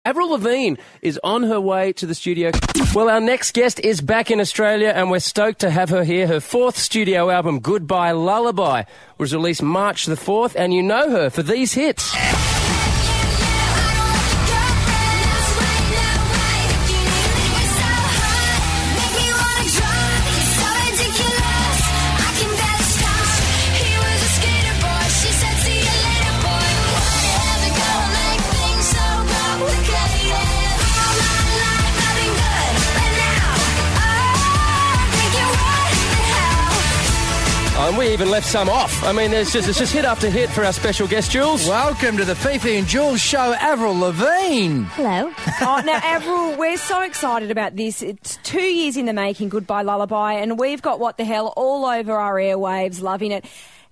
Avril Lavigne is on her way to the studio. Well, our next guest is back in Australia, and we're stoked to have her here. Her fourth studio album, Goodbye Lullaby, was released March the 4th, and you know her for these hits. And we even left some off. I mean, it's just hit after hit for our special guest, Jules. Welcome to the Fifi and Jules show, Avril Lavigne. Hello. Now, Avril, we're so excited about this. It's 2 years in the making, Goodbye Lullaby, and we've got What the Hell all over our airwaves, loving it.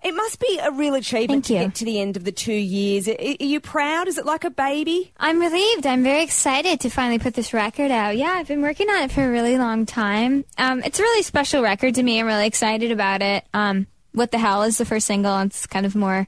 It must be a real achievement to get to the end of the 2 years. Are you proud? Is it like a baby? I'm relieved. I'm very excited to finally put this record out. Yeah, I've been working on it for a really long time. It's a really special record to me. I'm really excited about it. What the Hell is the first single. It's kind of more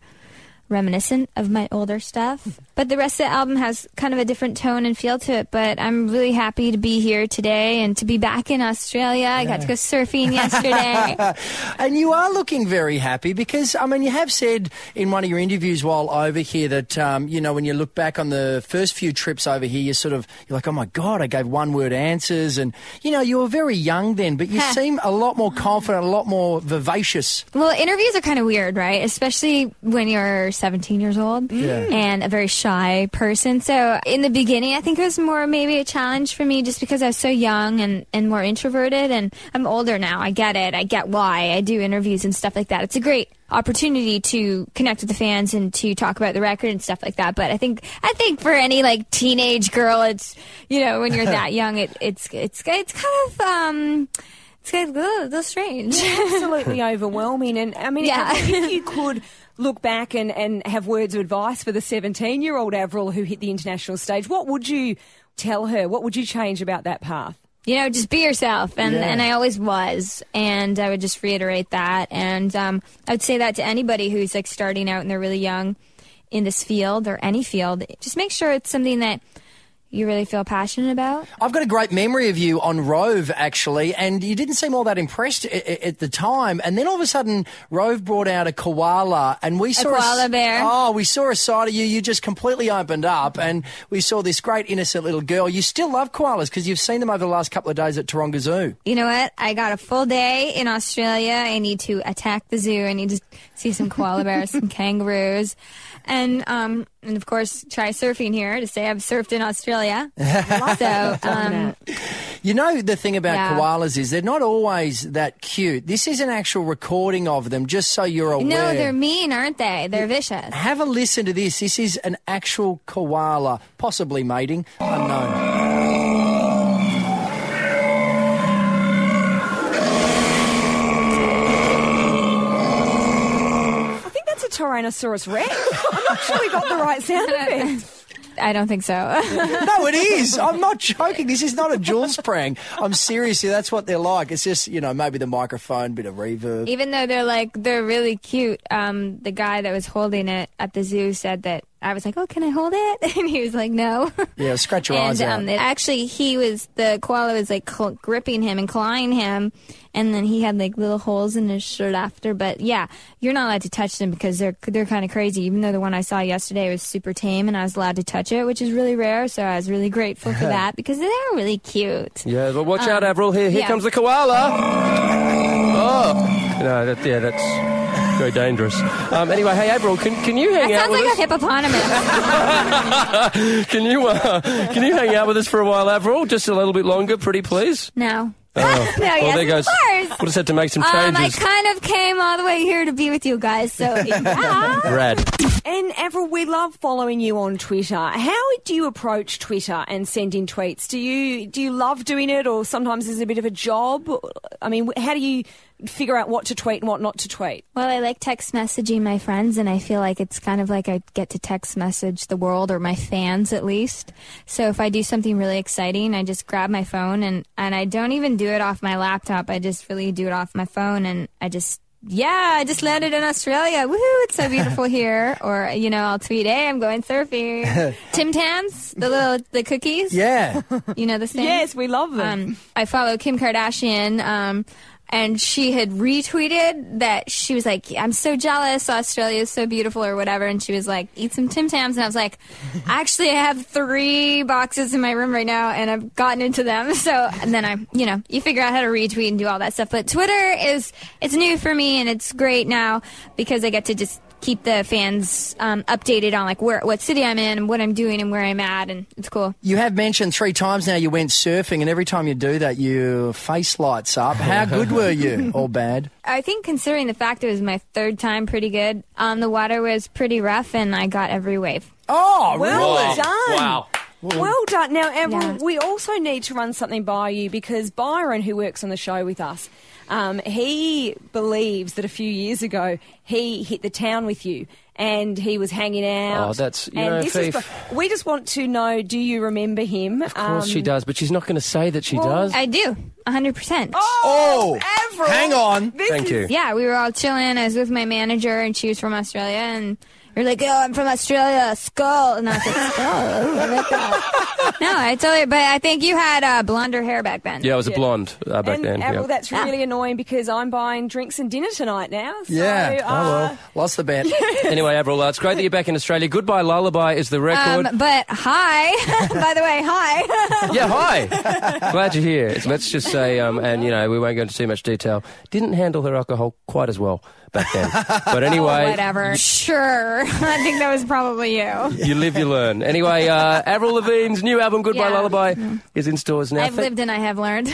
reminiscent of my older stuff. But the rest of the album has kind of a different tone and feel to it. But I'm really happy to be here today and to be back in Australia. I got to go surfing yesterday. And you are looking very happy because, I mean, you have said in one of your interviews while over here that, you know, when you look back on the first few trips over here, you're like, oh my God, I gave one-word answers. And, you know, you were very young then, but you seem a lot more confident, a lot more vivacious. Well, interviews are kind of weird, right? Especially when you're 17 years old and a very shy person. So in the beginning, I think it was more maybe a challenge for me just because I was so young and more introverted. And I'm older now. I get it. I get why I do interviews and stuff like that. It's a great opportunity to connect with the fans and to talk about the record and stuff like that. But I think for any like teenage girl, it's, you know, when you're that young, it's kind of it's kind of a little strange. Yeah, absolutely overwhelming. And I mean, if you could look back and have words of advice for the 17-year-old Avril who hit the international stage, what would you tell her? What would you change about that path? You know, just be yourself. And I always was. And I would just reiterate that. And I would say that to anybody who's like starting out and they're really young in this field or any field. Just make sure it's something that you really feel passionate about? I've got a great memory of you on Rove, actually, and you didn't seem all that impressed at the time. And then all of a sudden, Rove brought out a koala, and we saw a koala bear. Oh, we saw a side of you. You just completely opened up, and we saw this great innocent little girl. You still love koalas because you've seen them over the last couple of days at Taronga Zoo. You know what? I got a full day in Australia. I need to attack the zoo. I need to see some koala bears, some kangaroos, and of course, try surfing here to say I've surfed in Australia. So, you know, the thing about koalas is they're not always that cute. This is an actual recording of them, just so you're aware. No, they're mean, aren't they? They're vicious. Have a listen to this. This is an actual koala, possibly mating, unknown. Tyrannosaurus Rex. I'm not sure we got the right sound effect. I don't think so. No, it is. I'm not joking. This is not a Jules prank. I'm serious. That's what they're like. It's just, you know, maybe the microphone, bit of reverb. Even though they're really cute. The guy that was holding it at the zoo said that I was like, oh, can I hold it? And he was like, no. Yeah, scratch your eyes out. Actually, the koala was like gripping him and clawing him. And then he had like little holes in his shirt after. But yeah, you're not allowed to touch them because they're kind of crazy. Even though the one I saw yesterday was super tame and I was allowed to touch it, which is really rare. So I was really grateful for that because they're really cute. Yeah, but watch out, Avril. Here comes the koala. Oh, no, that's very dangerous. Anyway, hey, Avril, can you hang out with us? That sounds like a hippopotamus. Can you hang out with us for a while, Avril? Just a little bit longer, pretty please? No. Oh. No, yes, there goes. Of course. We'll just have to make some changes. I kind of came all the way here to be with you guys, so yeah. Rad. And Avril, we love following you on Twitter. How do you approach Twitter and send in tweets? Do you love doing it, or sometimes is it a bit of a job? I mean, how do you figure out what to tweet and what not to tweet? Well, I like text messaging my friends, and I feel like it's kind of like I get to text message the world, or my fans at least. So if I do something really exciting, I just grab my phone, and I don't even do it off my laptop. I just really do it off my phone, and I just yeah, I just landed in Australia. Woohoo, it's so beautiful here. Or, I'll tweet, hey, I'm going surfing. Tim Tams, the cookies. Yeah. You know the thing? Yes, we love them. I follow Kim Kardashian, and she had retweeted that she was like, I'm so jealous, Australia is so beautiful or whatever, and she was like, eat some Tim Tams, and I was like, actually I have 3 boxes in my room right now, and I've gotten into them, so, and then you figure out how to retweet and do all that stuff, but Twitter it's new for me, and it's great now, because I get to just keep the fans updated on like what city I'm in and what I'm doing and where I'm at, and it's cool. You have mentioned 3 times now you went surfing, and every time you do that, your face lights up. How good were you, or bad? I think considering the fact it was my 3rd time, pretty good. The water was pretty rough, and I got every wave. Oh, well really? done. Wow. Well done. Now, Avril, Yeah. we also need to run something by you, because Byron, who works on the show with us, he believes that a few years ago he hit the town with you and he was hanging out. Oh, that's, Fifi. We just want to know, do you remember him? Of course she does, but she's not going to say that she does. I do, 100%. Oh, Avril! hang on. Thank you. Yeah, we were all chilling. I was with my manager, and she was from Australia, and you're like, oh, I'm from Australia, skull. And I was like, skull? No, I totally, but I think you had blonder hair back then. Yeah, I was a blonde back And then. Avril, Yeah. that's really annoying, because I'm buying drinks and dinner tonight now. So, Yeah. Lost the bet. Anyway, Avril, it's great that you're back in Australia. Goodbye Lullaby is the record. But hi, by the way, hi. Yeah, hi. Glad you're here. Let's just say, and we won't go into too much detail, didn't handle her alcohol quite as well back then. But anyway, Whatever. Sure. I think that was probably you. you live, you learn. Anyway, Avril Lavigne's new album, Goodbye Yeah. Lullaby, is in stores now. I've lived and I have learned.